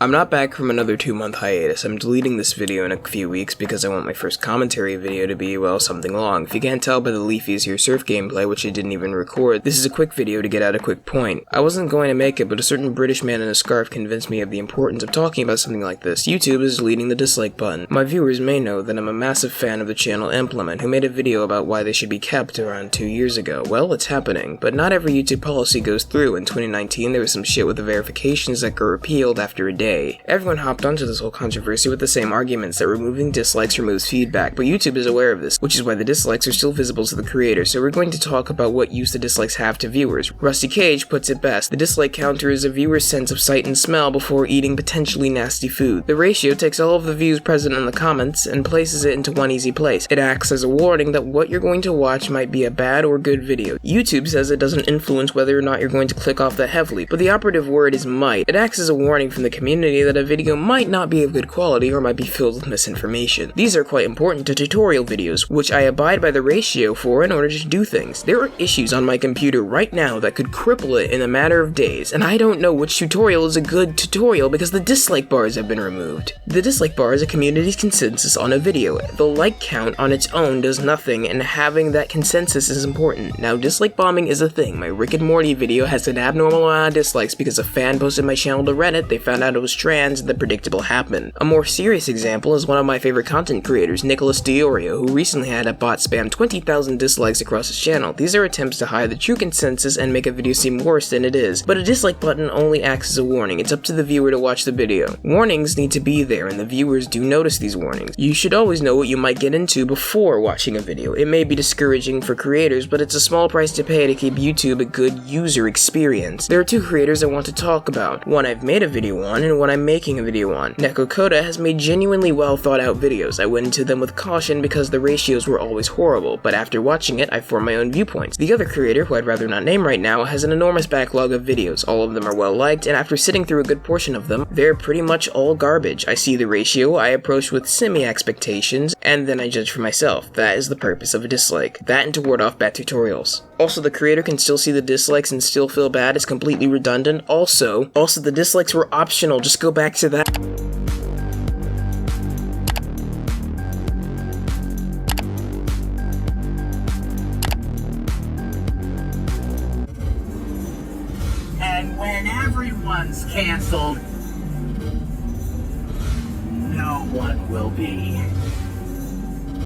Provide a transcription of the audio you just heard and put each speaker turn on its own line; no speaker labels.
I'm not back from another 2-month hiatus. I'm deleting this video in a few weeks because I want my first commentary video to be, well, something long. If you can't tell by the Leafy's Here Surf gameplay, which I didn't even record, this is a quick video to get out a quick point. I wasn't going to make it, but a certain British man in a scarf convinced me of the importance of talking about something like this. YouTube is deleting the dislike button. My viewers may know that I'm a massive fan of the channel Implement, who made a video about why they should be kept around 2 years ago. Well, it's happening. But not every YouTube policy goes through. In 2019, there was some shit with the verifications that got repealed after a day. Everyone hopped onto this whole controversy with the same arguments that removing dislikes removes feedback, but YouTube is aware of this, which is why the dislikes are still visible to the creator, so we're going to talk about what use the dislikes have to viewers. Rusty Cage puts it best: the dislike counter is a viewer's sense of sight and smell before eating potentially nasty food. The ratio takes all of the views present in the comments and places it into one easy place. It acts as a warning that what you're going to watch might be a bad or good video. YouTube says it doesn't influence whether or not you're going to click off that heavily, but the operative word is might. It acts as a warning from the community that a video might not be of good quality or might be filled with misinformation. These are quite important to tutorial videos, which I abide by the ratio for in order to do things. There are issues on my computer right now that could cripple it in a matter of days, and I don't know which tutorial is a good tutorial because the dislike bars have been removed. The dislike bar is a community's consensus on a video. The like count on its own does nothing, and having that consensus is important. Now, dislike bombing is a thing. My Rick and Morty video has an abnormal amount of dislikes because a fan posted my channel to Reddit, they found out it was trans, and the predictable happened. A more serious example is one of my favorite content creators, Nicholas Diorio, who recently had a bot spam 20,000 dislikes across his channel. These are attempts to hide the true consensus and make a video seem worse than it is, but a dislike button only acts as a warning. It's up to the viewer to watch the video. Warnings need to be there, and the viewers do notice these warnings. You should always know what you might get into before watching a video. It may be discouraging for creators, but it's a small price to pay to keep YouTube a good user experience. There are two creators I want to talk about. One I've made a video on, and one I'm making a video on. Nekokoda has made genuinely well thought out videos. I went into them with caution because the ratios were always horrible, but after watching it, I formed my own viewpoints. The other creator, who I'd rather not name right now, has an enormous backlog of videos. All of them are well liked, and after sitting through a good portion of them, they're pretty much all garbage. I see the ratio, I approach with semi-expectations, and then I judge for myself. That is the purpose of a dislike. That and to ward off bad tutorials. Also, the creator can still see the dislikes and still feel bad is completely redundant. Also, the dislikes were optional. Just go back to that.
And when everyone's canceled, no one will be.